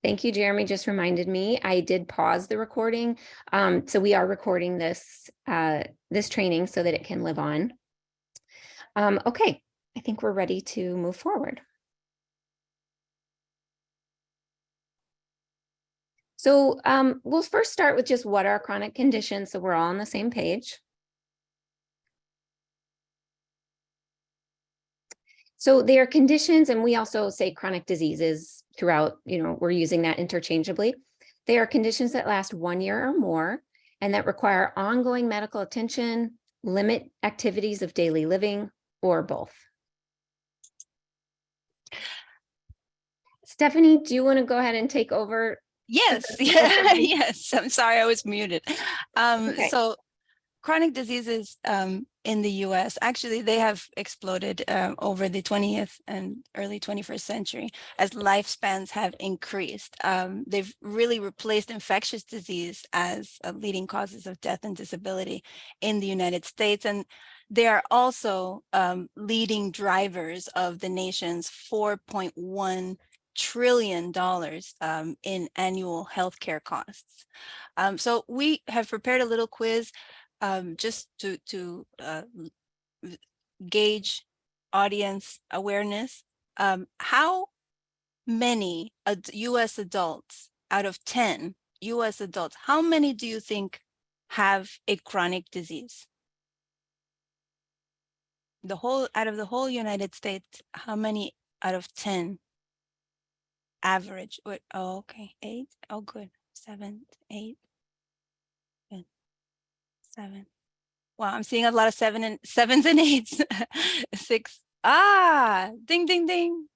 Thank you, Jeremy. Just reminded me, I did pause the recording. So we are recording this training so that it can live on. Okay, I think we're ready to move forward. So we'll first start with just what are chronic conditions, so we're all on the same page. So they are conditions, and we also say chronic diseases throughout, we're using that interchangeably. They are conditions that last 1 year or more and that require ongoing medical attention, limit activities of daily living, or both. Stephanie, do you want to go ahead and take over? Yes, yes. I'm sorry, I was muted. Okay. So chronic diseases in the US, actually, they have exploded over the 20th and early 21st century as lifespans have increased. They've really replaced infectious disease as leading causes of death and disability in the United States. And they are also leading drivers of the nation's $4.1 trillion in annual healthcare costs. So we have prepared a little quiz just to gauge audience awareness. How many US adults out of 10 US adults, how many do you think have a chronic disease? Out of the whole United States, how many out of 10 average? Wait, oh, okay, 8. Oh, good. 7, 8, 7. Wow, I'm seeing a lot of 7 and 7s and 8s. 6. Ah, ding, ding, ding.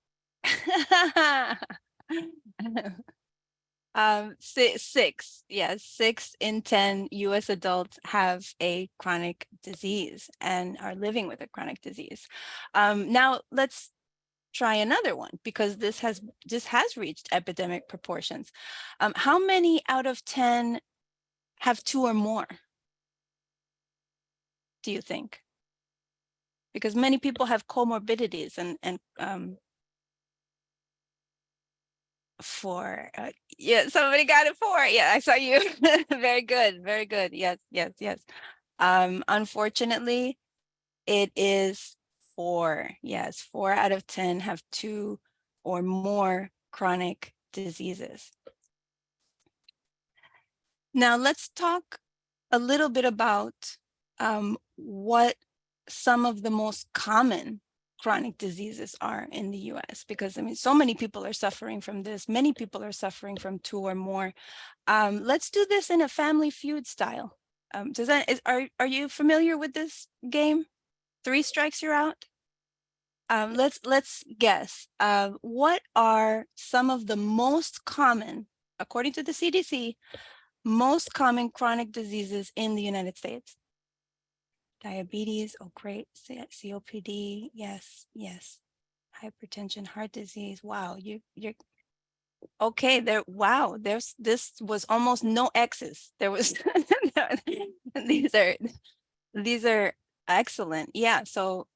6. Yes, 6 in 10 US adults have a chronic disease and are living with a chronic disease. Now let's try another one, because this has reached epidemic proportions. How many out of 10 have 2 or more, do you think? Because many people have comorbidities and 4. Yeah, somebody got it 4. Yeah, I saw you. Very good, very good. Yes, yes, yes. Unfortunately, it is 4. Yes, 4 out of 10 have 2 or more chronic diseases. Now let's talk a little bit about what some of the most common chronic diseases are in the US, because I mean, so many people are suffering from this. Many people are suffering from 2 or more. Let's do this in a Family Feud style. Are you familiar with this game? 3 strikes, you're out. Let's guess. What are some of the most common, according to the CDC, most common chronic diseases in the United States? Diabetes, oh great. COPD, yes, yes. Hypertension, heart disease. Wow, you're okay there. Wow, this was almost no X's. There was these are excellent. Yeah, so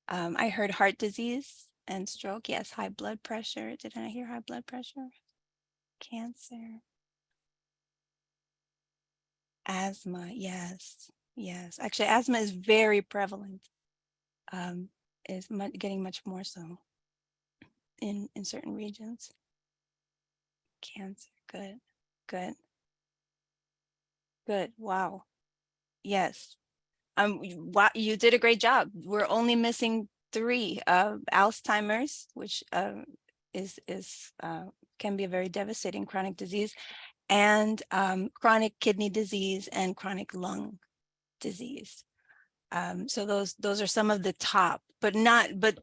I heard heart disease and stroke. Yes, high blood pressure. Did I hear high blood pressure? Cancer. Asthma, yes, yes. Actually, asthma is very prevalent. Is getting much more so in certain regions. Cancer, good, good, good. Wow, yes. Wow, you did a great job. We're only missing 3. Alzheimer's, which can be a very devastating chronic disease, and chronic kidney disease and chronic lung disease. So those are some of the top, but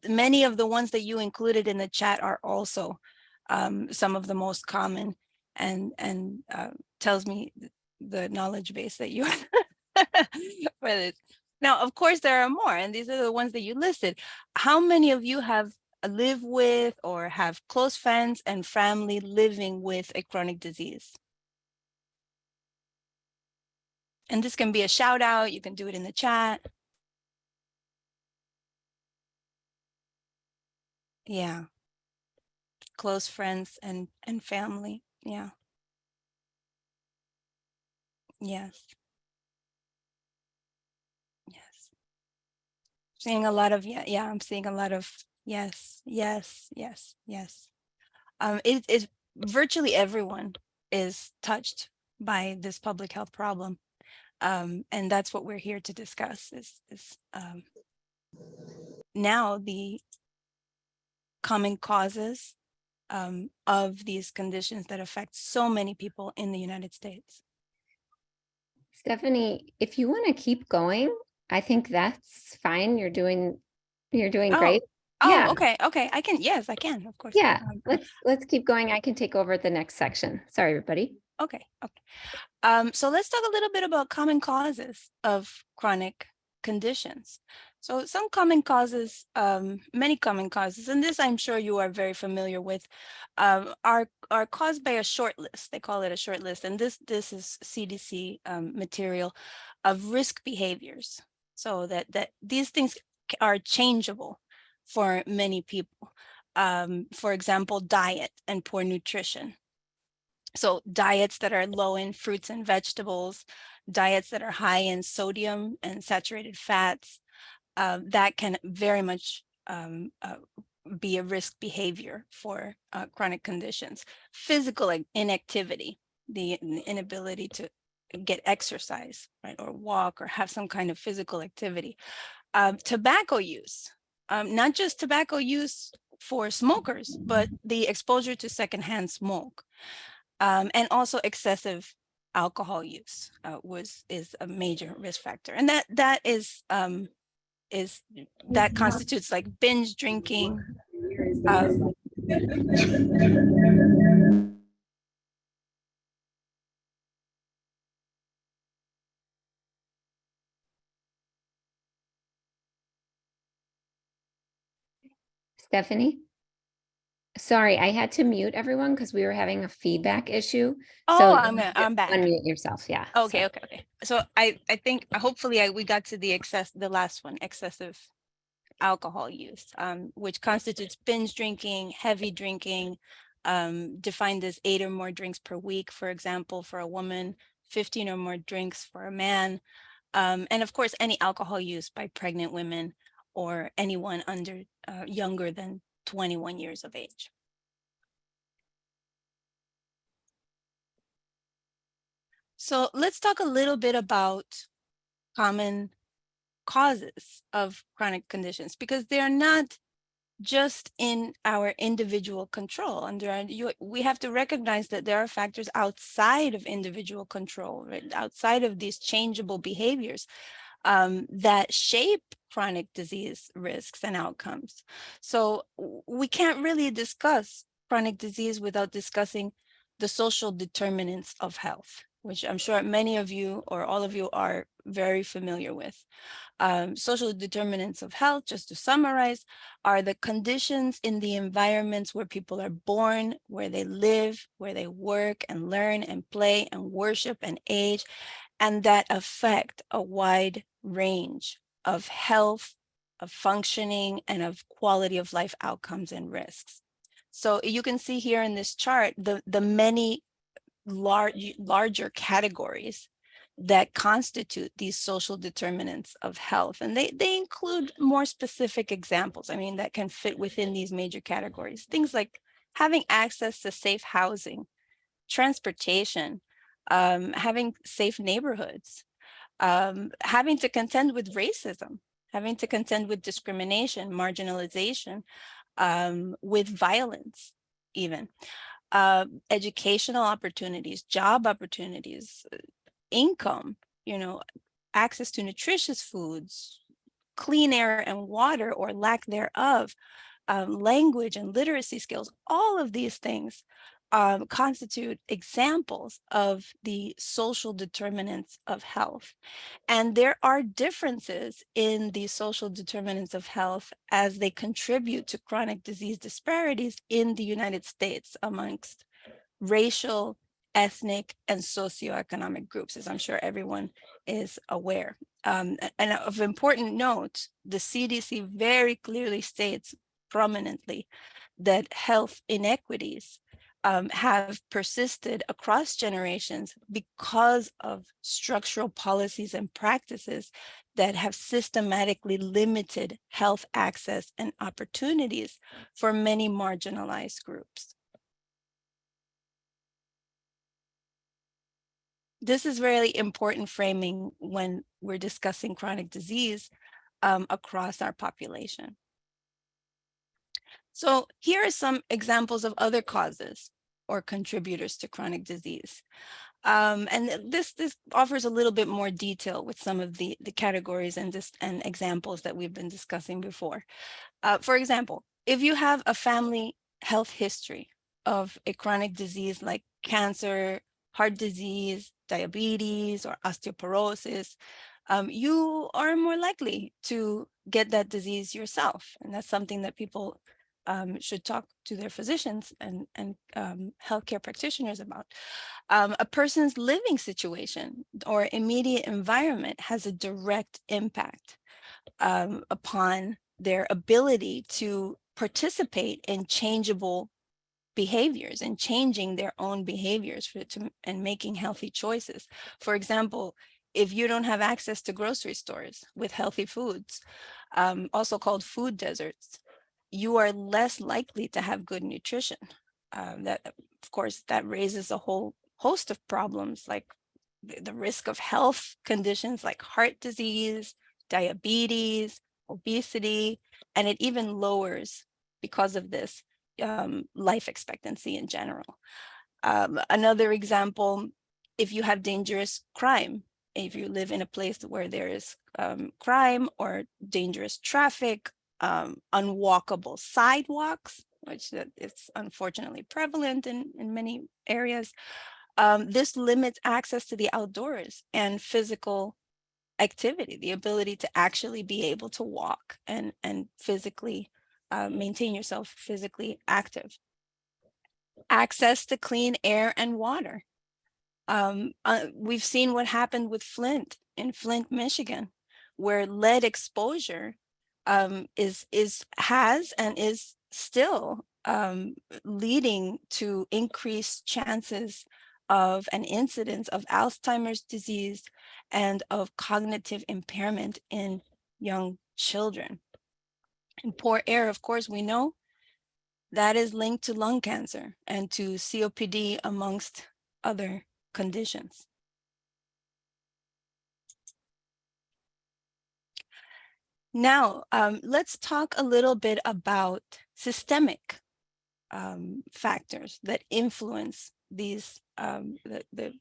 many of the ones that you included in the chat are also some of the most common, and tells me the knowledge base that you have for this. Now, of course, there are more, and these are the ones that you listed. How many of you have lived with or have close friends and family living with a chronic disease? And this can be a shout out. You can do it in the chat. Yeah. close friends and family. Yeah. Yes. Yes. Seeing a lot of, yeah, I'm seeing a lot of yes, yes, yes, yes. It is virtually everyone is touched by this public health problem. And that's what we're here to discuss is now the common causes of these conditions that affect so many people in the United States. Stephanie, if you want to keep going, I think that's fine. You're doing Oh, great. Yeah, okay, okay. Yes, I can, of course. yeah. Let's keep going. I can take over the next section. Sorry, everybody. Okay, okay. So let's talk a little bit about common causes of chronic conditions. So some common causes, many common causes, and this I'm sure you are very familiar with, are caused by a short list. They call it a short list, and this is CDC material of risk behaviors. So that these things are changeable for many people. For example, diet and poor nutrition. So diets that are low in fruits and vegetables, diets that are high in sodium and saturated fats, that can very much be a risk behavior for chronic conditions. Physical inactivity, the inability to get exercise, right, or walk or have some kind of physical activity. Tobacco use, not just tobacco use for smokers, but the exposure to secondhand smoke. And also excessive alcohol use is a major risk factor, and that constitutes like binge drinking. Um, Stephanie, sorry, I had to mute everyone because we were having a feedback issue. oh, So you need to I'm back. unmute yourself. Yeah. Okay, Sorry. okay, okay. So I think hopefully we got to the last one, excessive alcohol use, which constitutes binge drinking, heavy drinking, defined as 8 or more drinks per week, for example, for a woman, 15 or more drinks for a man. And of course, any alcohol use by pregnant women or anyone under younger than 21 years of age. So let's talk a little bit about common causes of chronic conditions, because they're not just in our individual control. We have to recognize that there are factors outside of individual control, right? Outside of these changeable behaviors that shape chronic disease risks and outcomes. So we can't really discuss chronic disease without discussing the social determinants of health, which I'm sure many of you or all of you are very familiar with. Social determinants of health, just to summarize, are the conditions in the environments where people are born, where they live, where they work and learn and play and worship and age, and that affect a wide range of health, of functioning, and of quality of life outcomes and risks. So you can see here in this chart the many larger categories that constitute these social determinants of health. And they include more specific examples, I mean, that can fit within these major categories. Things like having access to safe housing, transportation, having safe neighborhoods, having to contend with racism, having to contend with discrimination, marginalization, with violence, even. Educational opportunities, job opportunities, income, access to nutritious foods, clean air and water or lack thereof, language and literacy skills, all of these things constitute examples of the social determinants of health. And there are differences in the social determinants of health as they contribute to chronic disease disparities in the United States amongst racial, ethnic, and socioeconomic groups, as I'm sure everyone is aware. And of important note, the CDC very clearly states prominently that health inequities have persisted across generations because of structural policies and practices that have systematically limited health access and opportunities for many marginalized groups. This is really important framing when we're discussing chronic disease across our population. So here are some examples of other causes or contributors to chronic disease. And this offers a little bit more detail with some of the categories and examples that we've been discussing before. For example, if you have a family health history of a chronic disease like cancer, heart disease, diabetes, or osteoporosis, you are more likely to get that disease yourself. And that's something that people should talk to their physicians and healthcare practitioners about. A person's living situation or immediate environment has a direct impact upon their ability to participate in changeable behaviors and changing their own behaviors and making healthy choices. For example, if you don't have access to grocery stores with healthy foods, also called food deserts, you are less likely to have good nutrition. That, of course, that raises a whole host of problems, like the risk of health conditions like heart disease, diabetes, obesity, and it even lowers, because of this, life expectancy in general. Another example, if you have dangerous crime, if you live in a place where there is crime or dangerous traffic, unwalkable sidewalks, which is unfortunately prevalent in many areas, this limits access to the outdoors and physical activity, the ability to actually be able to walk and physically maintain yourself physically active. Access to clean air and water. We've seen what happened with Flint in Flint, Michigan, where lead exposure has and is still leading to increased chances of an incidence of Alzheimer's disease and of cognitive impairment in young children. And poor air, of course, we know that is linked to lung cancer and to COPD, amongst other conditions. Now, let's talk a little bit about systemic factors that influence these, the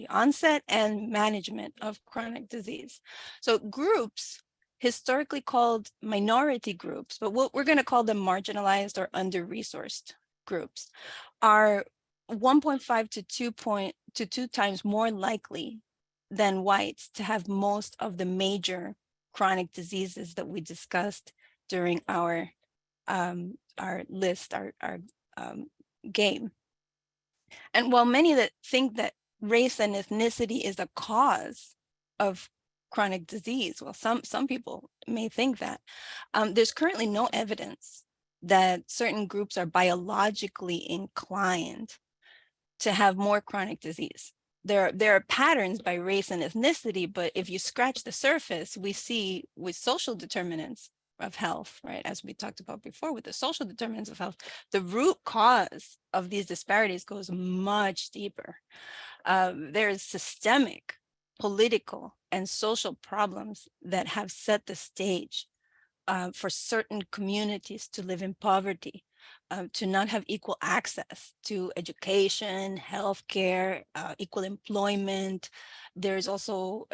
onset and management of chronic disease. So groups, historically called minority groups, but what we're going to call them marginalized or under-resourced groups, are 1.5 to 2 times more likely than whites to have most of the major chronic diseases that we discussed during our list, our game. And while many that think that race and ethnicity is a cause of chronic disease, well, some people may think that, there's currently no evidence that certain groups are biologically inclined to have more chronic disease. There are patterns by race and ethnicity, but if you scratch the surface, we see with social determinants of health, right, as we talked about before, with the social determinants of health, the root cause of these disparities goes much deeper. There's systemic, political, and social problems that have set the stage for certain communities to live in poverty, to not have equal access to education, healthcare, equal employment. There's also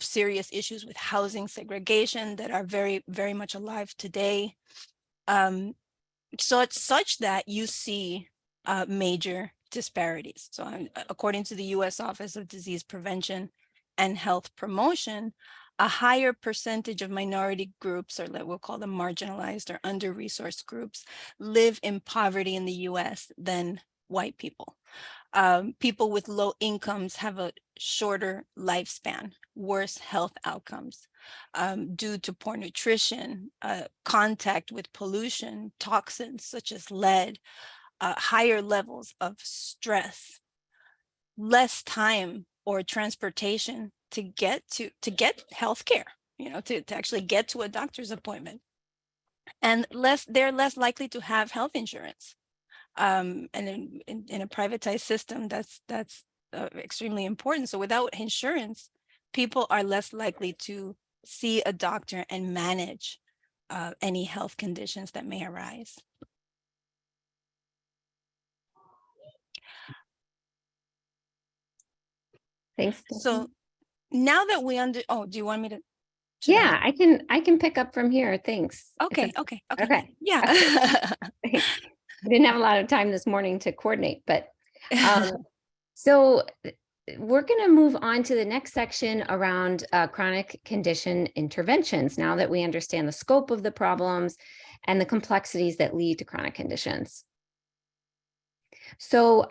serious issues with housing segregation that are very, very much alive today. So it's such that you see major disparities. So according to the US Office of Disease Prevention and Health Promotion, a higher percentage of minority groups, or we'll call them marginalized or under-resourced groups, live in poverty in the US than white people. People with low incomes have a shorter lifespan, worse health outcomes due to poor nutrition, contact with pollution, toxins such as lead, higher levels of stress, less time or transportation to get healthcare, to actually get to a doctor's appointment, and they're less likely to have health insurance. And in a privatized system, that's extremely important. So without insurance, people are less likely to see a doctor and manage any health conditions that may arise. Thanks. So now that we do you want me to? Yeah, I can pick up from here. Thanks. Okay. Okay. Yeah. I didn't have a lot of time this morning to coordinate, but so we're going to move on to the next section around chronic condition interventions, now that we understand the scope of the problems and the complexities that lead to chronic conditions. So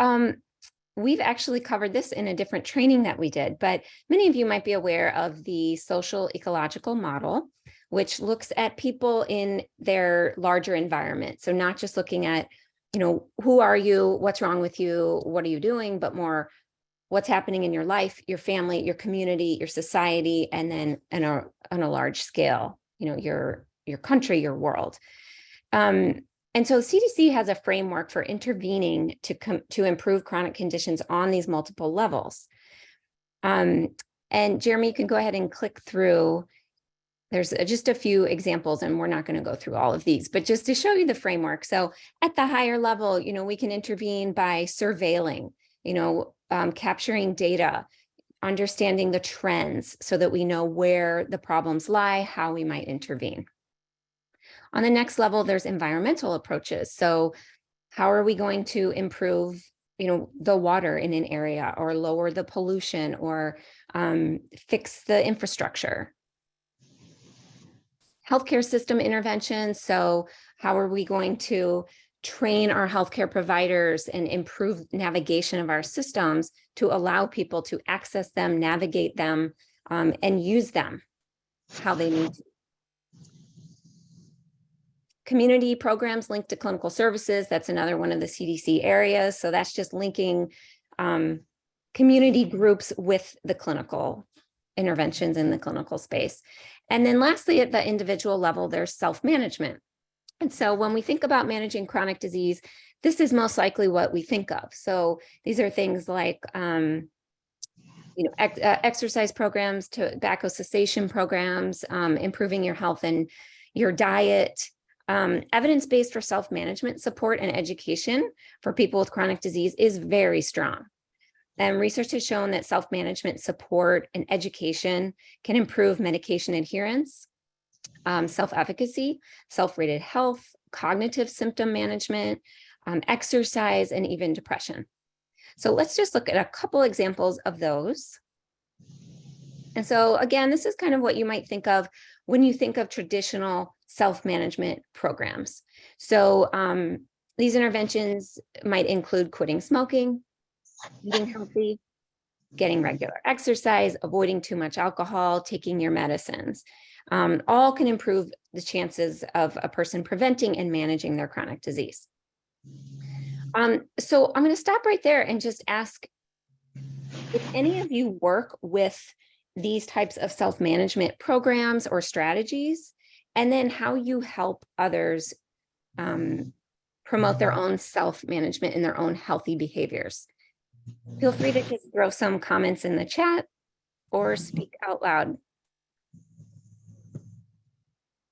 we've actually covered this in a different training that we did, but many of you might be aware of the social ecological model, which looks at people in their larger environment. So not just looking at, who are you, what's wrong with you, what are you doing, but more what's happening in your life, your family, your community, your society, and then on a large scale, your country, your world. And so CDC has a framework for intervening to improve chronic conditions on these multiple levels. And Jeremy, you can go ahead and click through. There's just a few examples, and we're not going to go through all of these, but just to show you the framework. So at the higher level, we can intervene by surveilling, capturing data, understanding the trends so that we know where the problems lie, how we might intervene. On the next level, there's environmental approaches. So how are we going to improve, the water in an area, or lower the pollution, or fix the infrastructure? Healthcare system interventions. So how are we going to train our healthcare providers and improve navigation of our systems to allow people to access them, navigate them, and use them how they need to? Community programs linked to clinical services. That's another one of the CDC areas. So that's just linking community groups with the clinical interventions in the clinical space. And then lastly, at the individual level, there's self-management. And so when we think about managing chronic disease, this is most likely what we think of. So these are things like exercise programs, tobacco cessation programs, improving your health and your diet. Evidence-based for self-management support and education for people with chronic disease is very strong. And research has shown that self-management support and education can improve medication adherence, self-efficacy, self-rated health, cognitive symptom management, exercise, and even depression. So let's just look at a couple examples of those. And so again, this is kind of what you might think of when you think of traditional self-management programs. So these interventions might include quitting smoking, eating healthy, getting regular exercise, avoiding too much alcohol, taking your medicines. All can improve the chances of a person preventing and managing their chronic disease. So I'm going to stop right there and just ask if any of you work with these types of self-management programs or strategies, and then how you help others promote their own self-management and their own healthy behaviors. Feel free to just throw some comments in the chat or speak out loud.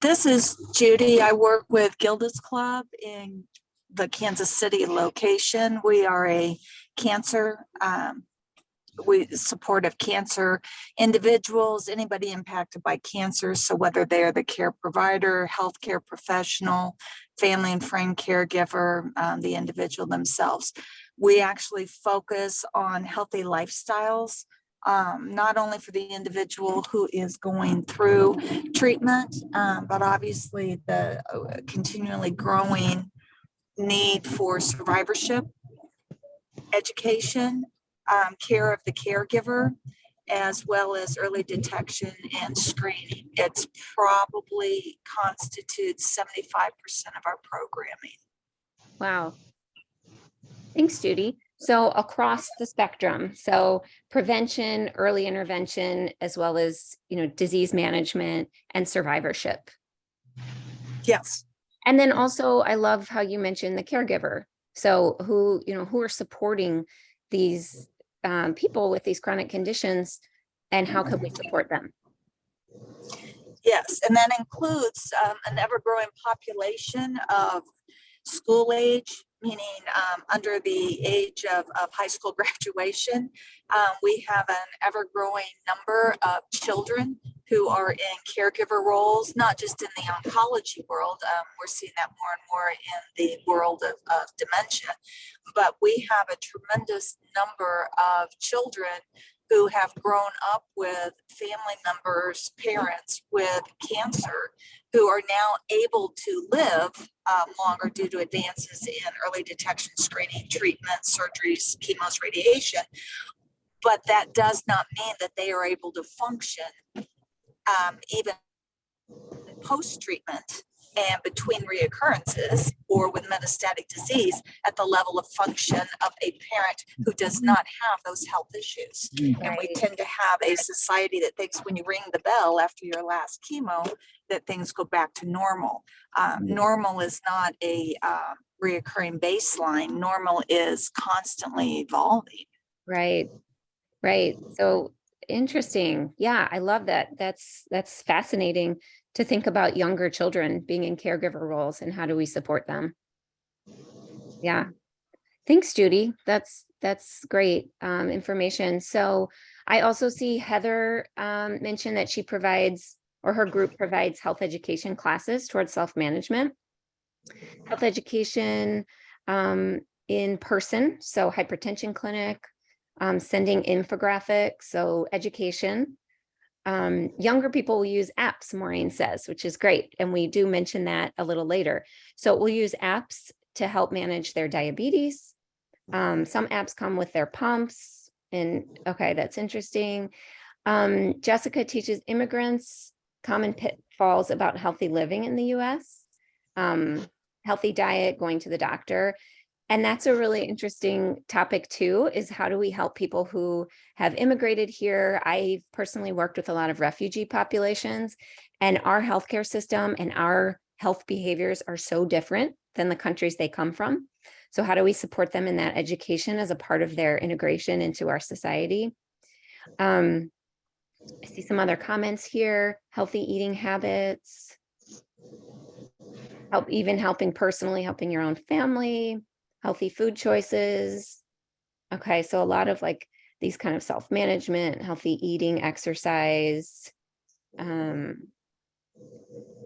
This is Judy. I work with Gilda's Club in the Kansas City location. We are a cancer, we supportive cancer individuals, anybody impacted by cancer. So whether they're the care provider, healthcare professional, family and friend caregiver, the individual themselves. We actually focus on healthy lifestyles, not only for the individual who is going through treatment, but obviously the continually growing need for survivorship education, care of the caregiver, as well as early detection and screening. It's probably constitutes 75% of our programming. Wow. Thanks, Judy. So across the spectrum, so prevention, early intervention, as well as, disease management and survivorship. Yes. And then also, I love how you mentioned the caregiver. So who are supporting these people with these chronic conditions, and how can we support them? Yes, and that includes an ever-growing population of school age, meaning under the age of high school graduation. We have an ever-growing number of children who are in caregiver roles, not just in the oncology world. We're seeing that more and more in the world of dementia. But we have a tremendous number of children who have grown up with family members, parents with cancer, who are now able to live longer due to advances in early detection, screening, treatment, surgeries, chemos, radiation. But that does not mean that they are able to function even post-treatment and between reoccurrences or with metastatic disease at the level of function of a parent who does not have those health issues. And we tend to have a society that thinks when you ring the bell after your last chemo, that things go back to normal. Normal is not a reoccurring baseline. Normal is constantly evolving. Right. So interesting. Yeah, I love that. That's fascinating to think about younger children being in caregiver roles and how do we support them. Yeah. Thanks, Judy. That's great information. So I also see Heather mention that she provides, or her group provides, health education classes towards self-management. Health education in person, so hypertension clinic, sending infographics, so education. Younger people will use apps, Maureen says, which is great. And we do mention that a little later. So we'll use apps to help manage their diabetes. Some apps come with their pumps. And okay, that's interesting. Jessica teaches immigrants common pitfalls about healthy living in the US, healthy diet, going to the doctor. And that's a really interesting topic too, is how do we help people who have immigrated here? I personally worked with a lot of refugee populations, and our healthcare system and our health behaviors are so different than the countries they come from. So how do we support them in that education as a part of their integration into our society? I see some other comments here, healthy eating habits, helping personally, helping your own family, healthy food choices. Okay, so a lot of like these kind of self-management, healthy eating, exercise. Okay,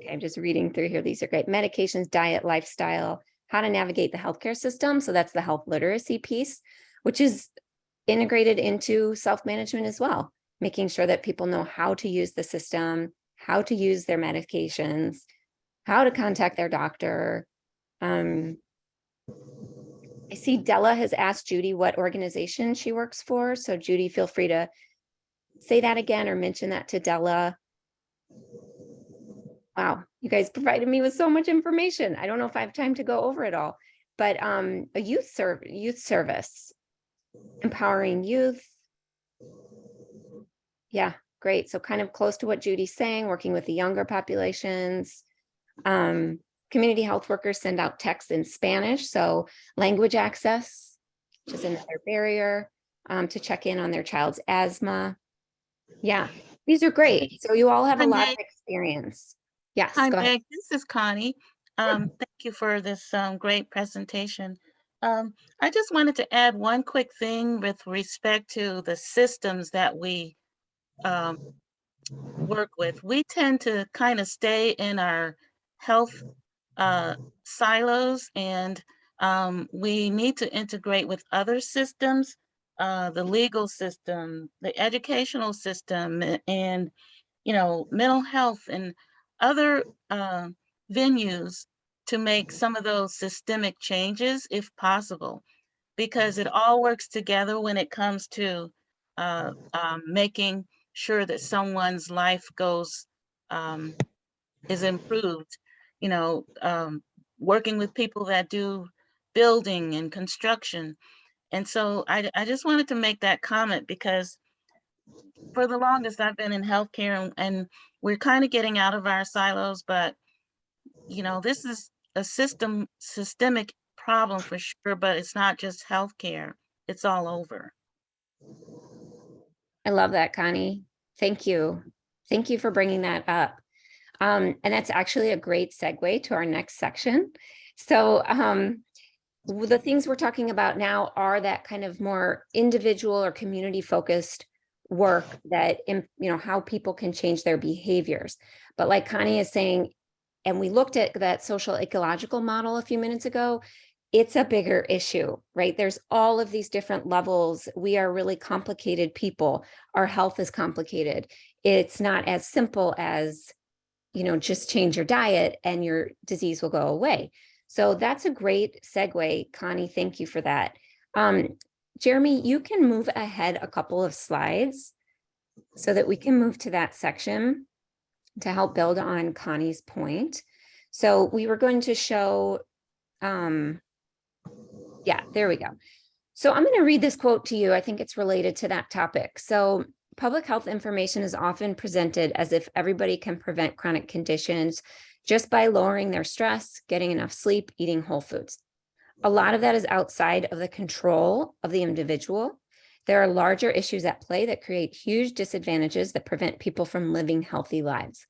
I'm just reading through here. These are great. Medications, diet, lifestyle, how to navigate the healthcare system. So that's the health literacy piece, which is integrated into self-management as well, making sure that people know how to use the system, how to use their medications, how to contact their doctor. I see Della has asked Judy what organization she works for. So Judy, feel free to say that again or mention that to Della. Wow, you guys provided me with so much information. I don't know if I have time to go over it all, but a youth service, empowering youth. Yeah, great. So kind of close to what Judy's saying, working with the younger populations. Community health workers send out texts in Spanish, so language access, which is another barrier, to check in on their child's asthma. Yeah, these are great. So you all have a lot of experience. Yes, Hi, go ahead. Meg. This is Connie. Thank you for this great presentation. I just wanted to add one quick thing with respect to the systems that we work with. We tend to kind of stay in our health silos, and we need to integrate with other systems, the legal system, the educational system, and mental health and other venues to make some of those systemic changes if possible. because it all works together when it comes to making sure that someone's life is improved. Working with people that do building and construction. And so I just wanted to make that comment because for the longest I've been in healthcare, and we're kind of getting out of our silos, but this is a systemic problem for sure, but it's not just healthcare, it's all over. I love that, Connie. Thank you. Thank you for bringing that up. And that's actually a great segue to our next section. So the things we're talking about now are that kind of more individual or community focused work that, how people can change their behaviors. But like Connie is saying, and we looked at that social ecological model a few minutes ago, it's a bigger issue, right? There's all of these different levels. We are really complicated people. Our health is complicated. It's not as simple as, just change your diet and your disease will go away. So that's a great segue, Connie. Thank you for that. Jeremy, you can move ahead a couple of slides so that we can move to that section to help build on Connie's point. So we were going to show, yeah, there we go. So I'm going to read this quote to you. I think it's related to that topic. So public health information is often presented as if everybody can prevent chronic conditions just by lowering their stress, getting enough sleep, eating whole foods. A lot of that is outside of the control of the individual. There are larger issues at play that create huge disadvantages that prevent people from living healthy lives.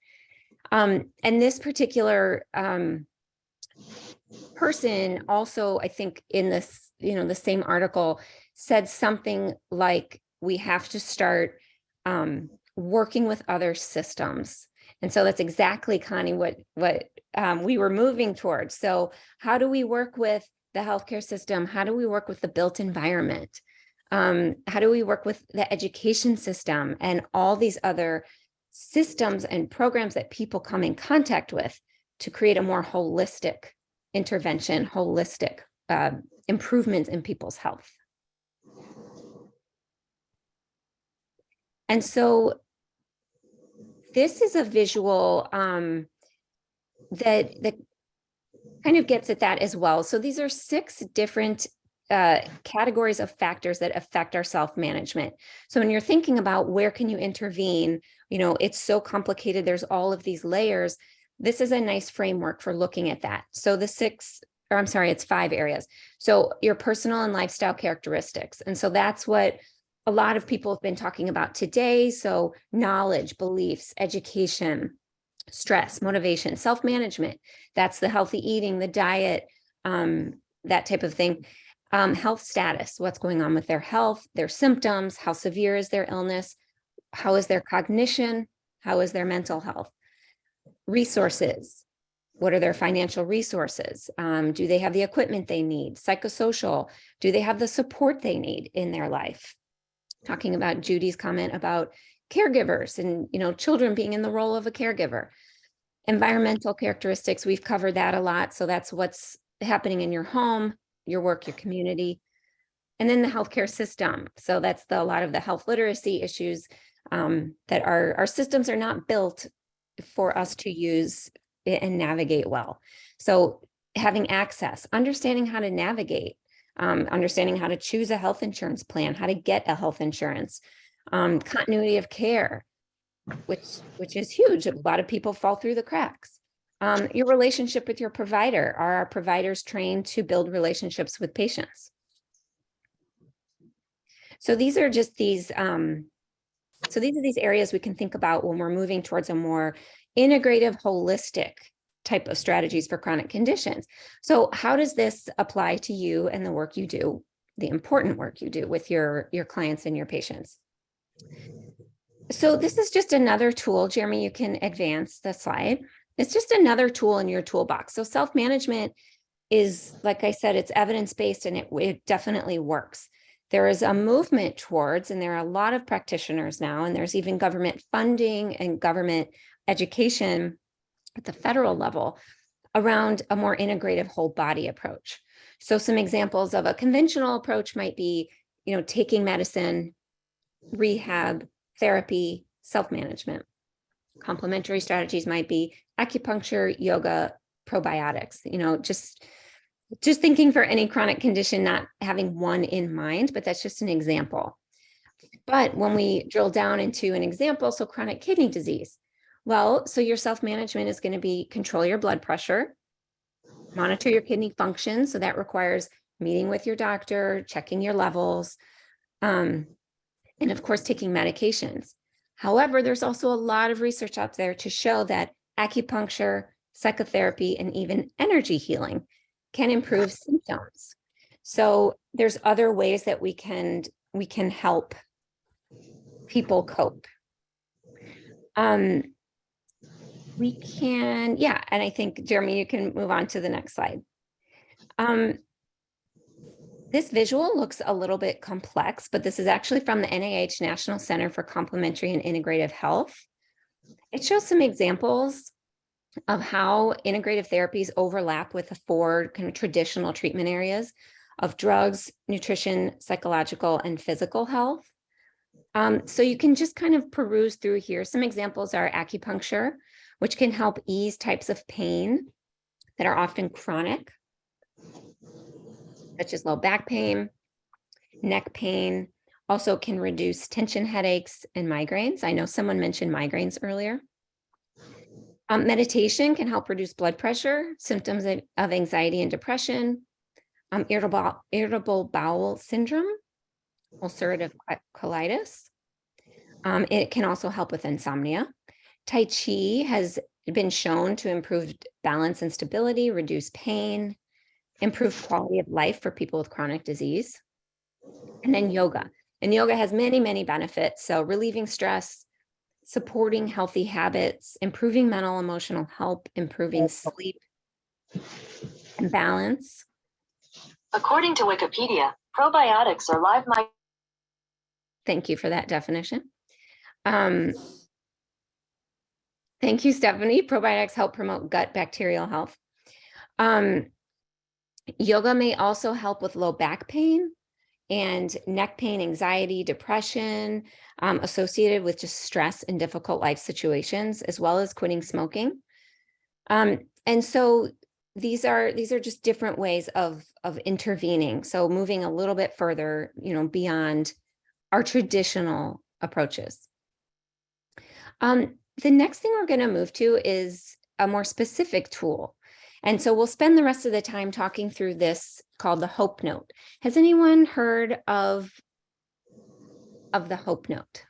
And this particular person also, I think in this, the same article said something like, we have to start working with other systems. And so that's exactly, Connie, what we were moving towards. So how do we work with the healthcare system? How do we work with the built environment? How do we work with the education system and all these other systems and programs that people come in contact with to create a more holistic intervention, holistic improvements in people's health? And so this is a visual that kind of gets at that as well. So these are 6 different categories of factors that affect our self-management. So when you're thinking about where can you intervene, it's so complicated. There's all of these layers. This is a nice framework for looking at that. So it's 5 areas. So your personal and lifestyle characteristics. And so that's what a lot of people have been talking about today. So knowledge, beliefs, education, stress, motivation, self-management. That's the healthy eating, the diet, that type of thing. Health status, what's going on with their health, their symptoms, how severe is their illness, how is their cognition, how is their mental health. Resources, what are their financial resources? Do they have the equipment they need? Psychosocial, do they have the support they need in their life? Talking about Judy's comment about caregivers and, children being in the role of a caregiver. Environmental characteristics, we've covered that a lot. So that's what's happening in your home, your work, your community. And then the healthcare system. So that's a lot of the health literacy issues that our systems are not built for us to use and navigate well. So having access, understanding how to navigate, understanding how to choose a health insurance plan, how to get a health insurance, continuity of care, which is huge. A lot of people fall through the cracks. Your relationship with your provider. Are our providers trained to build relationships with patients? So these are just these, these areas we can think about when we're moving towards a more integrative, holistic type of strategies for chronic conditions. So how does this apply to you and the work you do, the important work you do with your clients and your patients? So this is just another tool. Jeremy, you can advance the slide. It's just another tool in your toolbox. So self-management is, like I said, it's evidence-based and it definitely works. There is a movement towards, and there are a lot of practitioners now, and there's even government funding and government education at the federal level around a more integrative whole body approach. So some examples of a conventional approach might be, taking medicine, rehab, therapy, self-management. Complementary strategies might be acupuncture, yoga, probiotics, just thinking for any chronic condition, not having one in mind, but that's just an example. But when we drill down into an example, so chronic kidney disease, well, so your self-management is going to be control your blood pressure, monitor your kidney function. So that requires meeting with your doctor, checking your levels, and of course, taking medications. However, there's also a lot of research out there to show that acupuncture, psychotherapy, and even energy healing can improve symptoms. So there's other ways that we can help people cope. We can, yeah, and I think, Jeremy, you can move on to the next slide. This visual looks a little bit complex, but this is actually from the NIH National Center for Complementary and Integrative Health. It shows some examples of how integrative therapies overlap with the 4 kind of traditional treatment areas of drugs, nutrition, psychological, and physical health. So you can just kind of peruse through here. Some examples are acupuncture, which can help ease types of pain that are often chronic, such as low back pain, neck pain, also can reduce tension headaches and migraines. I know someone mentioned migraines earlier. Meditation can help reduce blood pressure, symptoms of anxiety and depression, irritable bowel syndrome, ulcerative colitis. It can also help with insomnia. Tai Chi has been shown to improve balance and stability, reduce pain, improve quality of life for people with chronic disease. And then yoga. And yoga has many, many benefits. So relieving stress, supporting healthy habits, improving mental, emotional health, improving sleep and balance. According to Wikipedia, probiotics are live Thank you for that definition. Thank you, Stephanie. Probiotics help promote gut bacterial health. Yoga may also help with low back pain and neck pain, anxiety, depression, associated with just stress and difficult life situations, as well as quitting smoking. And so these are just different ways of intervening. So moving a little bit further, beyond our traditional approaches. The next thing we're going to move to is a more specific tool. And so we'll spend the rest of the time talking through this called the Hope Note. Has anyone heard of the Hope Note?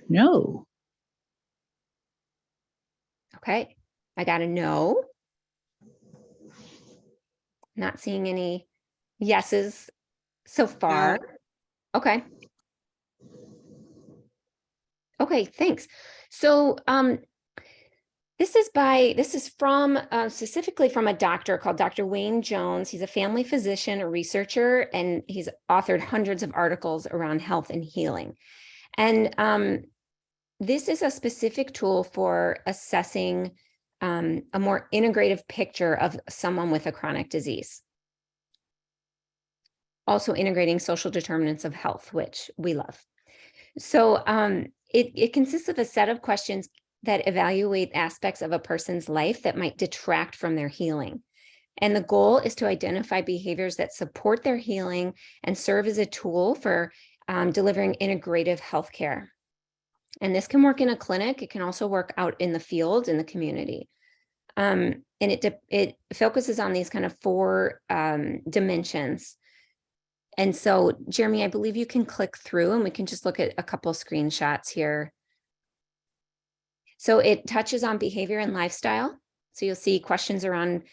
No. Okay, I got a no. Not seeing any yeses so far. Okay. Okay, thanks. So this is from specifically from a doctor called Dr. Wayne Jones. He's a family physician, a researcher, and he's authored hundreds of articles around health and healing. And this is a specific tool for assessing a more integrative picture of someone with a chronic disease. Also integrating social determinants of health, which we love. So it consists of a set of questions that evaluate aspects of a person's life that might detract from their healing. And the goal is to identify behaviors that support their healing and serve as a tool for delivering integrative healthcare. And this can work in a clinic. It can also work out in the field, in the community. And it focuses on these kind of 4 dimensions. And so, Jeremy, I believe you can click through and we can just look at a couple screenshots here. So it touches on behavior and lifestyle. So you'll see questions around,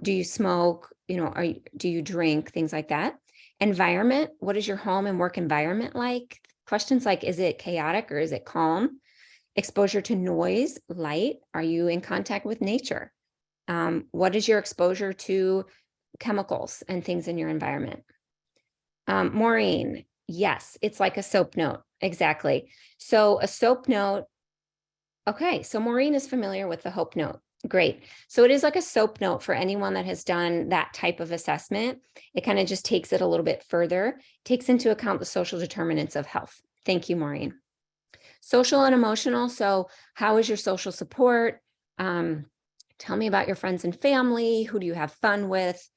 do you smoke? Do you drink? Things like that. Environment, what is your home and work environment like? Questions like, is it chaotic or is it calm? Exposure to noise, light, are you in contact with nature? What is your exposure to chemicals and things in your environment? Maureen, yes, it's like a soap note. Exactly. So a soap note. Okay, so Maureen is familiar with the Hope Note. Great. So it is like a soap note for anyone that has done that type of assessment. It kind of just takes it a little bit further, takes into account the social determinants of health. Thank you, Maureen. Social and emotional. So how is your social support? Tell me about your friends and family. Who do you have fun with?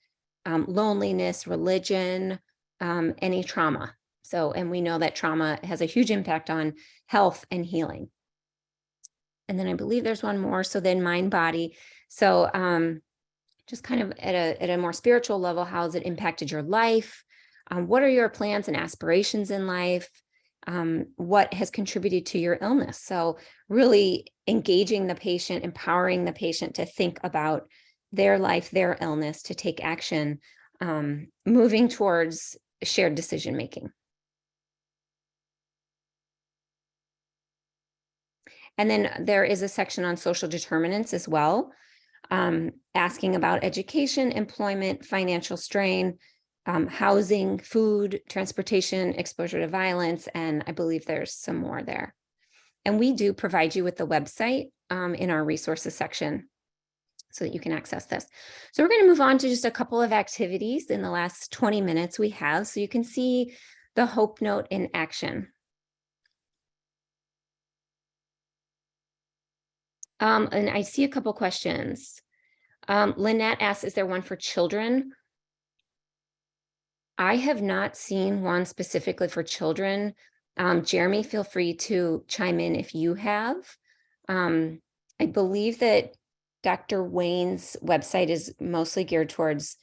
Loneliness, religion, any trauma. So, and we know that trauma has a huge impact on health and healing. And then I believe there's one more. So then mind, body. So just kind of at a more spiritual level, how has it impacted your life? What are your plans and aspirations in life? What has contributed to your illness? So really engaging the patient, empowering the patient to think about their life, their illness, to take action, moving towards shared decision-making. And then there is a section on social determinants as well, asking about education, employment, financial strain, housing, food, transportation, exposure to violence, and I believe there's some more there. And we do provide you with the website in our resources section so that you can access this. So we're going to move on to just a couple of activities in the last 20 minutes we have, so you can see the Hope Note in action. And I see a couple questions. Lynette asks, is there one for children? I have not seen one specifically for children. Jeremy, feel free to chime in if you have. I believe that Dr. Wayne's website is mostly geared towards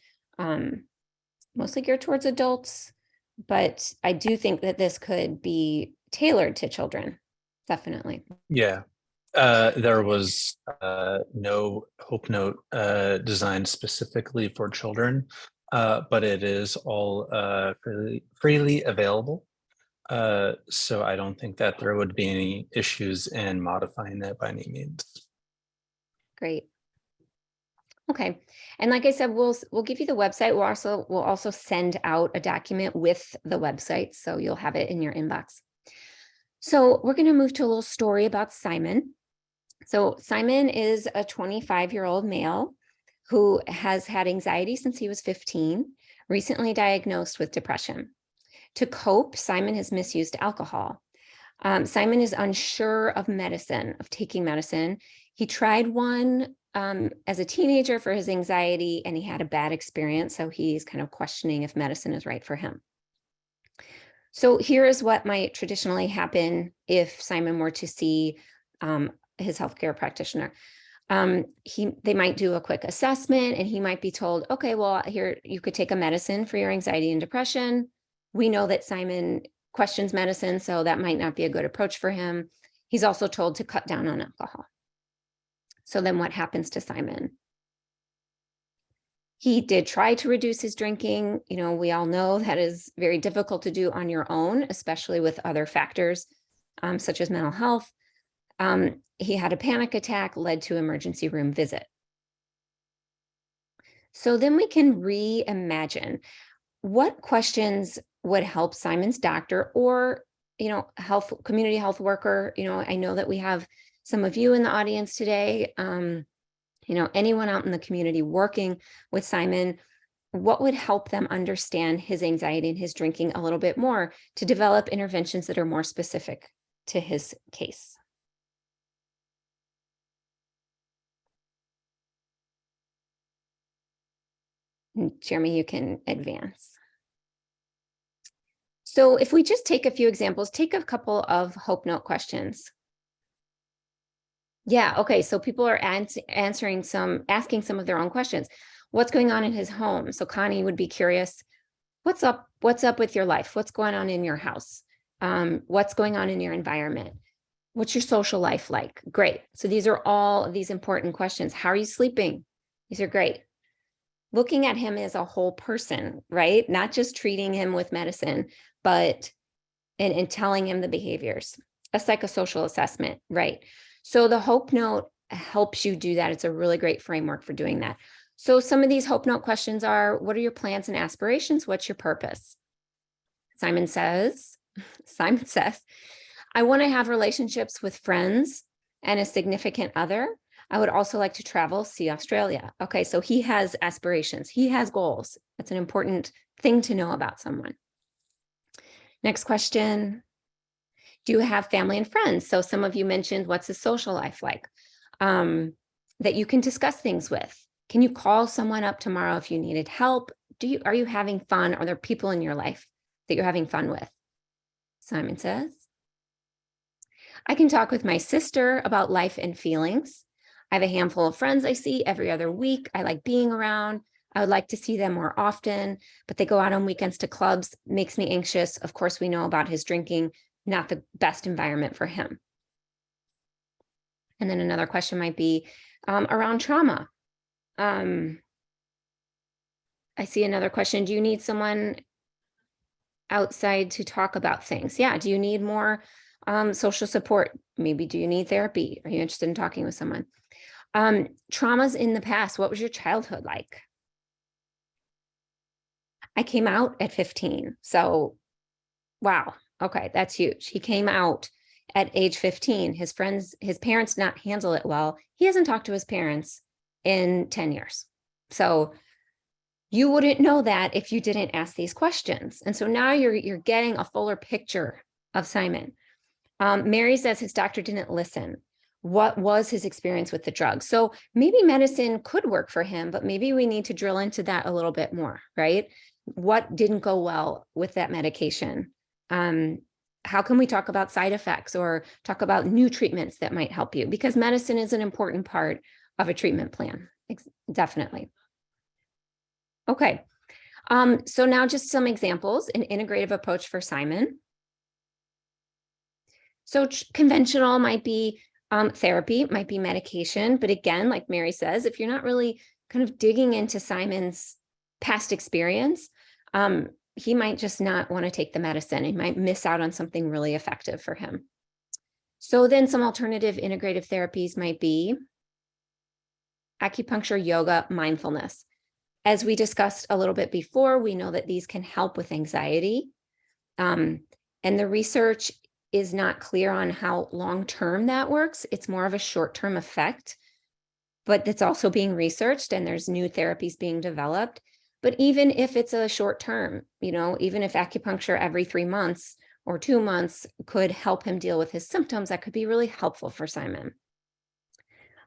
adults, but I do think that this could be tailored to children, definitely. Yeah. There was no Hope Note designed specifically for children, but it is all freely available. So I don't think that there would be any issues in modifying that by any means. Great. Okay. And like I said, we'll give you the website. We'll also send out a document with the website, so you'll have it in your inbox. So we're going to move to a little story about Simon. So Simon is a 25-year-old male who has had anxiety since he was 15, recently diagnosed with depression. To cope, Simon has misused alcohol. Simon is unsure of medicine, of taking medicine. He tried one as a teenager for his anxiety, and he had a bad experience. So he's kind of questioning if medicine is right for him. So here is what might traditionally happen if Simon were to see his healthcare practitioner. They might do a quick assessment, and he might be told, okay, well, here, you could take a medicine for your anxiety and depression. We know that Simon questions medicine, so that might not be a good approach for him. He's also told to cut down on alcohol. So then what happens to Simon? He did try to reduce his drinking. You know, we all know that is very difficult to do on your own, especially with other factors such as mental health. He had a panic attack, led to emergency room visit. So then we can reimagine what questions would help Simon's doctor or, community health worker. I know that we have some of you in the audience today, anyone out in the community working with Simon. What would help them understand his anxiety and his drinking a little bit more to develop interventions that are more specific to his case? Jeremy, you can advance. So if we just take a few examples, take a couple of Hope Note questions. Yeah, okay, so people are asking some of their own questions. What's going on in his home? So Connie would be curious, what's up with your life? What's going on in your house? What's going on in your environment? What's your social life like? Great. So these are all of these important questions. How are you sleeping? These are great. Looking at him as a whole person, right? Not just treating him with medicine, but and telling him the behaviors. A psychosocial assessment, right? So the Hope Note helps you do that. It's a really great framework for doing that. So some of these Hope Note questions are, what are your plans and aspirations? What's your purpose? Simon says, I want to have relationships with friends and a significant other. I would also like to travel, see Australia. Okay, so he has aspirations. He has goals. That's an important thing to know about someone. Next question. Do you have family and friends? So some of you mentioned, what's his social life like? That you can discuss things with. Can you call someone up tomorrow if you needed help? Are you having fun? Are there people in your life that you're having fun with? Simon says, I can talk with my sister about life and feelings. I have a handful of friends I see every other week. I like being around. I would like to see them more often, but they go out on weekends to clubs, makes me anxious. Of course, we know about his drinking, not the best environment for him. And then another question might be around trauma. I see another question. Do you need someone outside to talk about things? Yeah. Do you need more social support? Maybe do you need therapy? Are you interested in talking with someone? Traumas in the past. What was your childhood like? I came out at 15. So, wow. Okay, that's huge. He came out at age 15. His parents did not handle it well. He hasn't talked to his parents in 10 years. So you wouldn't know that if you didn't ask these questions. And so now you're getting a fuller picture of Simon. Mary says his doctor didn't listen. What was his experience with the drug? So maybe medicine could work for him, but maybe we need to drill into that a little bit more, right? What didn't go well with that medication? How can we talk about side effects or talk about new treatments that might help you? Because medicine is an important part of a treatment plan. Definitely. Okay. So now just some examples, an integrative approach for Simon. So conventional might be therapy, might be medication. But again, like Mary says, if you're not really kind of digging into Simon's past experience, he might just not want to take the medicine. He might miss out on something really effective for him. So then some alternative integrative therapies might be acupuncture, yoga, mindfulness. As we discussed a little bit before, we know that these can help with anxiety. And the research is not clear on how long-term that works. It's more of a short-term effect, but it's also being researched and there's new therapies being developed. But even if it's a short term, even if acupuncture every 3 months or 2 months could help him deal with his symptoms, that could be really helpful for Simon.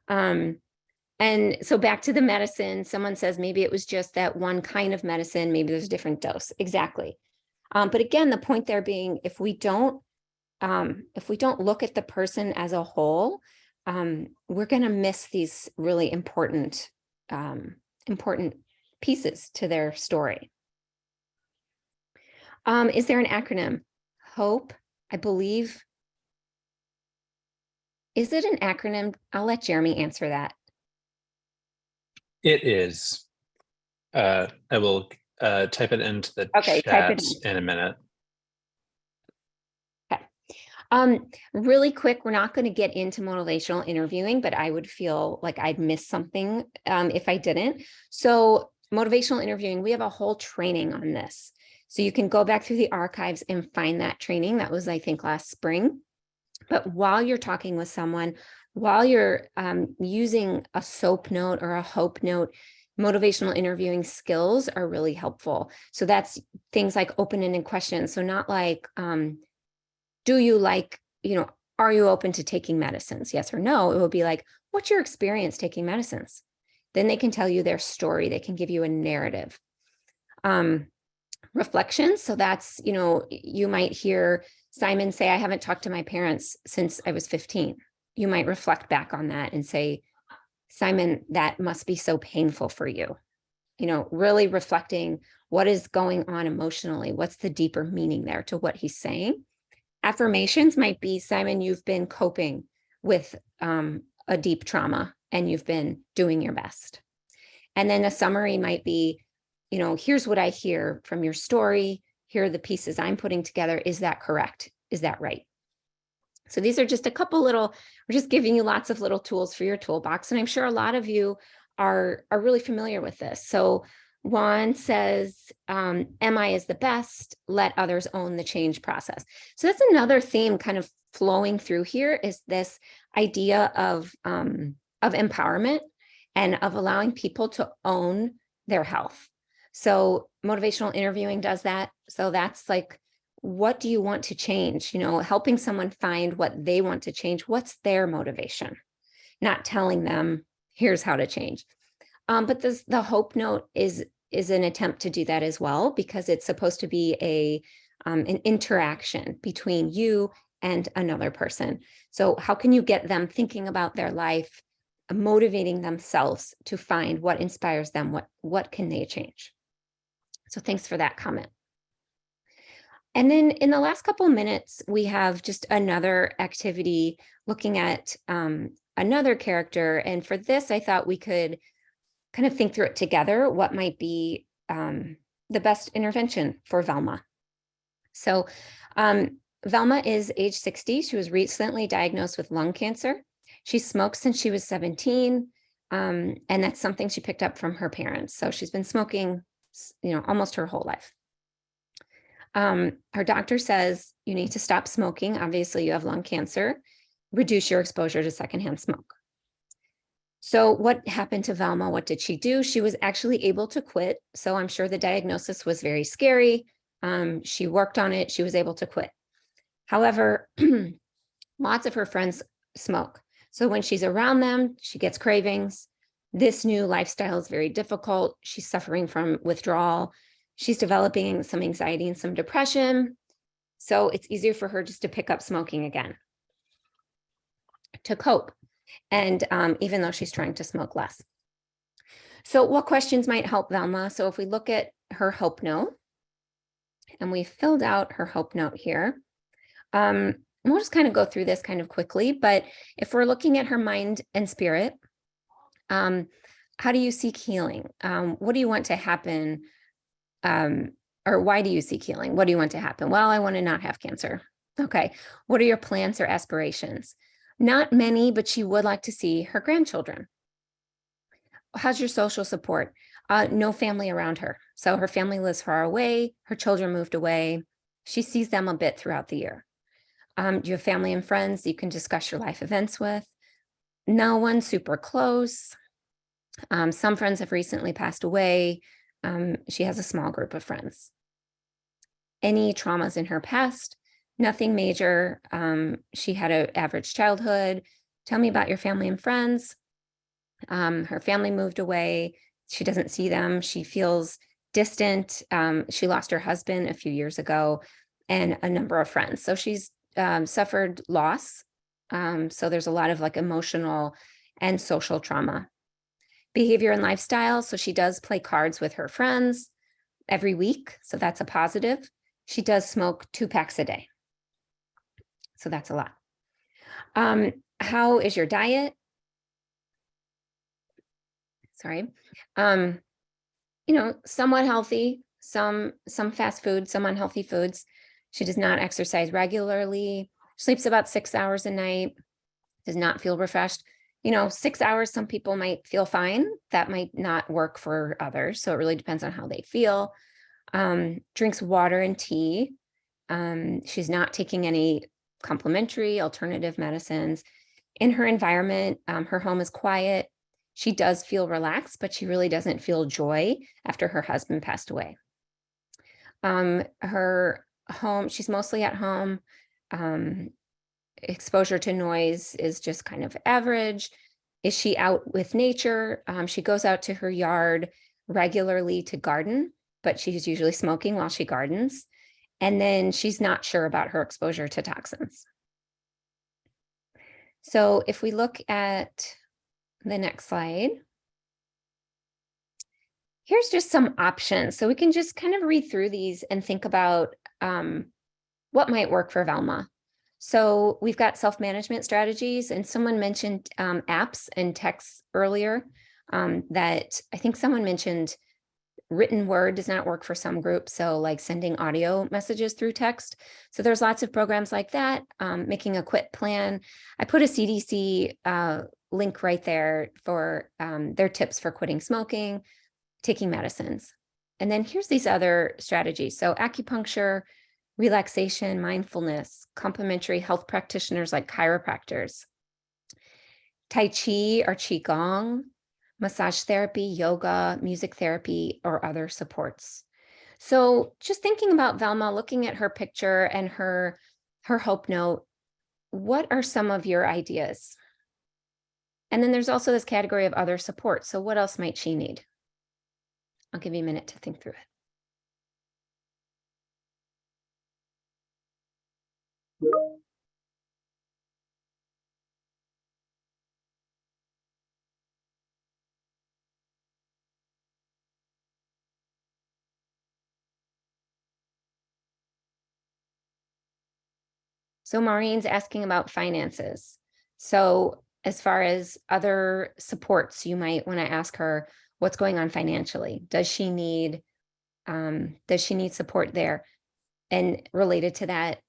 And so back to the medicine, someone says maybe it was just that one kind of medicine, maybe there's a different dose. Exactly. But again, the point there being, if we don't look at the person as a whole, we're going to miss these really important pieces to their story. Is there an acronym? HOPE, I believe. Is it an acronym? I'll let Jeremy answer that. It is. I will type it into the chat in a minute. Really quick, we're not going to get into motivational interviewing, but I would feel like I'd miss something if I didn't. So motivational interviewing, we have a whole training on this. So you can go back through the archives and find that training. That was, I think, last spring. But while you're talking with someone, while you're using a SOAP note or a HOPE note, motivational interviewing skills are really helpful. So that's things like open-ended questions. So not like, do you like, are you open to taking medicines? Yes or no. It will be like, what's your experience taking medicines? Then they can tell you their story. They can give you a narrative. Reflections. So that's, you might hear Simon say, I haven't talked to my parents since I was 15. You might reflect back on that and say, Simon, that must be so painful for you. Really reflecting what is going on emotionally. What's the deeper meaning there to what he's saying? Affirmations might be, Simon, you've been coping with a deep trauma and you've been doing your best. And then a summary might be, here's what I hear from your story. Here are the pieces I'm putting together. Is that correct? Is that right? So these are just a couple we're just giving you lots of little tools for your toolbox. And I'm sure a lot of you are really familiar with this. So Juan says, MI is the best, let others own the change process. So that's another theme kind of flowing through here, is this idea of of empowerment and of allowing people to own their health. So motivational interviewing does that. So that's like, what do you want to change? You know, helping someone find what they want to change. What's their motivation? Not telling them, here's how to change. But the hope note is an attempt to do that as well, because it's supposed to be an interaction between you and another person. So how can you get them thinking about their life, motivating themselves to find what inspires them, what can they change? So thanks for that comment. And then in the last couple of minutes, we have just another activity looking at another character. And for this, I thought we could kind of think through it together, what might be the best intervention for Velma. So Velma is age 60. She was recently diagnosed with lung cancer. She smoked since she was 17. And that's something she picked up from her parents. So she's been smoking, almost her whole life. Her doctor says you need to stop smoking. Obviously, you have lung cancer. Reduce your exposure to secondhand smoke. So what happened to Velma? What did she do? She was actually able to quit. So I'm sure the diagnosis was very scary. She worked on it. She was able to quit. However, lots of her friends smoke. So when she's around them, she gets cravings. This new lifestyle is very difficult. She's suffering from withdrawal. She's developing some anxiety and some depression. So it's easier for her just to pick up smoking again to cope. And even though she's trying to smoke less. So what questions might help Velma? So if we look at her hope note, and we filled out her hope note here, we'll just kind of go through this kind of quickly, but if we're looking at her mind and spirit, how do you seek healing? What do you want to happen? Or why do you seek healing? What do you want to happen? Well, I want to not have cancer. Okay. What are your plans or aspirations? Not many, but she would like to see her grandchildren. How's your social support? No family around her. So her family lives far away. Her children moved away. She sees them a bit throughout the year. Do you have family and friends you can discuss your life events with? No one super close. Some friends have recently passed away. She has a small group of friends. Any traumas in her past? Nothing major. She had an average childhood. Tell me about your family and friends. Her family moved away. She doesn't see them. She feels distant. She lost her husband a few years ago and a number of friends. So she's suffered loss. So there's a lot of like emotional and social trauma. Behavior and lifestyle. So she does play cards with her friends every week. So that's a positive. She does smoke 2 packs a day. So that's a lot. How is your diet? Sorry. Somewhat healthy, some fast food, some unhealthy foods. She does not exercise regularly, sleeps about 6 hours a night, does not feel refreshed. 6 hours, some people might feel fine. That might not work for others. So it really depends on how they feel. Drinks water and tea. She's not taking any complementary alternative medicines. In her environment, her home is quiet. She does feel relaxed, but she really doesn't feel joy after her husband passed away. Her home, she's mostly at home. Exposure to noise is just kind of average. Is she out with nature? She goes out to her yard regularly to garden, but she's usually smoking while she gardens. And then she's not sure about her exposure to toxins. So if we look at the next slide, here's just some options. So we can just kind of read through these and think about what might work for Velma. So we've got self-management strategies, and someone mentioned apps and texts earlier that I think someone mentioned written word does not work for some groups. So like sending audio messages through text. So there's lots of programs like that, making a quit plan. I put a CDC link right there for their tips for quitting smoking, taking medicines. And then here's these other strategies. So acupuncture, relaxation, mindfulness, complementary health practitioners like chiropractors. Tai Chi or Qigong, massage therapy, yoga, music therapy, or other supports. So just thinking about Velma, looking at her picture and her hope note, what are some of your ideas? And then there's also this category of other support. So what else might she need? I'll give you a minute to think through it. So Maureen's asking about finances. So as far as other supports, you might want to ask her what's going on financially. Does she need support there? And related to that,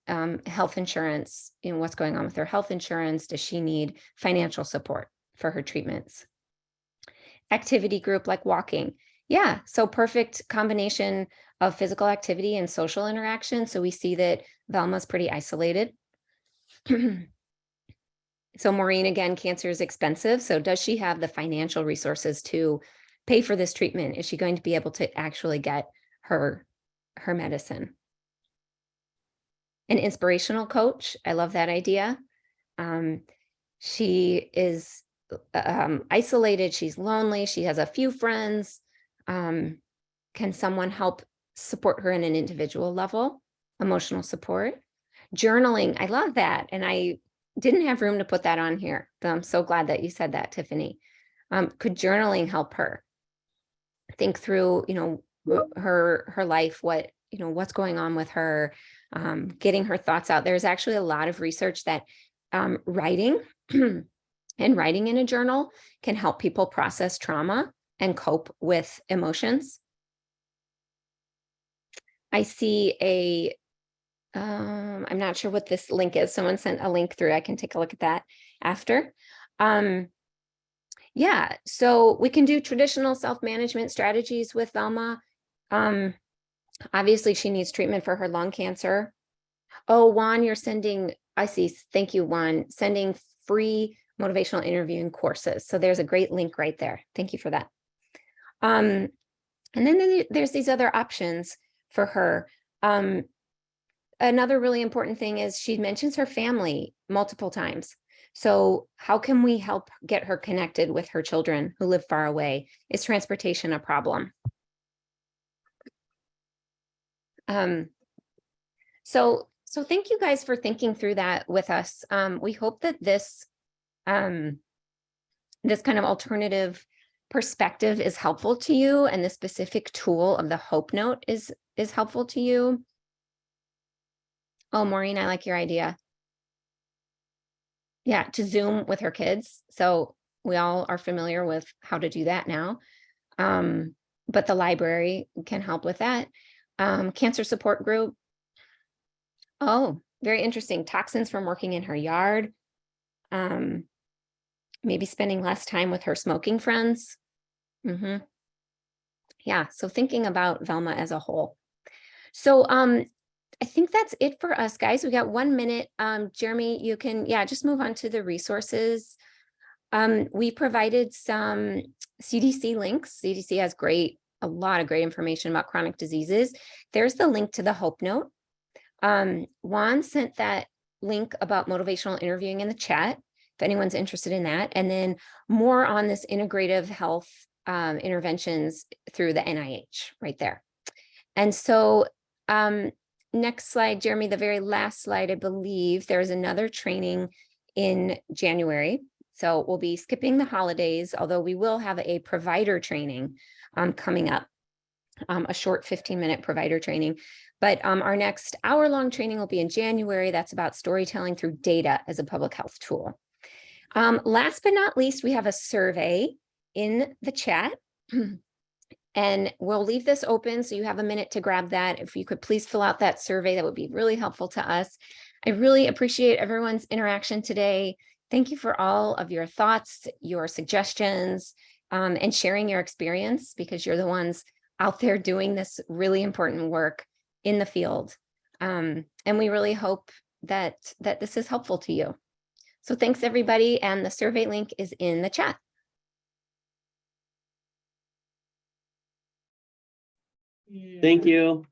health insurance, what's going on with her health insurance? Does she need financial support for her treatments? Activity group like walking. Yeah, so perfect combination of physical activity and social interaction. So we see that Velma's pretty isolated. So Maureen, again, cancer is expensive. So does she have the financial resources to pay for this treatment? Is she going to be able to actually get her medicine? An inspirational coach. I love that idea. She is isolated. She's lonely. She has a few friends. Can someone help support her in an individual level? Emotional support. Journaling. I love that. And I didn't have room to put that on here, but I'm so glad that you said that, Tiffany. Could journaling help her think through, her life, what's going on with her, getting her thoughts out? There's actually a lot of research that writing and writing in a journal can help people process trauma and cope with emotions. I see I'm not sure what this link is. Someone sent a link through. I can take a look at that after. Yeah, so we can do traditional self-management strategies with Velma. Obviously, she needs treatment for her lung cancer. Oh, Juan, you're sending, I see. Thank you, Juan, sending free motivational interviewing courses. So there's a great link right there. Thank you for that. And then there's these other options for her. Another really important thing is she mentions her family multiple times. So how can we help get her connected with her children who live far away? Is transportation a problem? So thank you guys for thinking through that with us. We hope that this kind of alternative perspective is helpful to you, and the specific tool of the Hope Note is helpful to you. Oh, Maureen, I like your idea. Yeah, to Zoom with her kids. So we all are familiar with how to do that now. But the library can help with that. Cancer support group. Oh, very interesting. Toxins from working in her yard. Maybe spending less time with her smoking friends. Yeah, so thinking about Velma as a whole. So I think that's it for us, guys. We got 1 minute. Jeremy, you can, just move on to the resources. We provided some CDC links. CDC has a lot of great information about chronic diseases. There's the link to the Hope Note. Juan sent that link about motivational interviewing in the chat, if anyone's interested in that. And then more on this integrative health interventions through the NIH right there. And so next slide, Jeremy, the very last slide, I believe there's another training in January. So we'll be skipping the holidays, although we will have a provider training coming up, a short 15-minute provider training. But our next hour-long training will be in January. That's about storytelling through data as a public health tool. Last but not least, we have a survey in the chat. And we'll leave this open, so you have a minute to grab that. If you could please fill out that survey, that would be really helpful to us. I really appreciate everyone's interaction today. Thank you for all of your thoughts, your suggestions, and sharing your experience, because you're the ones out there doing this really important work in the field. And we really hope that this is helpful to you. So thanks, everybody. And the survey link is in the chat. Thank you.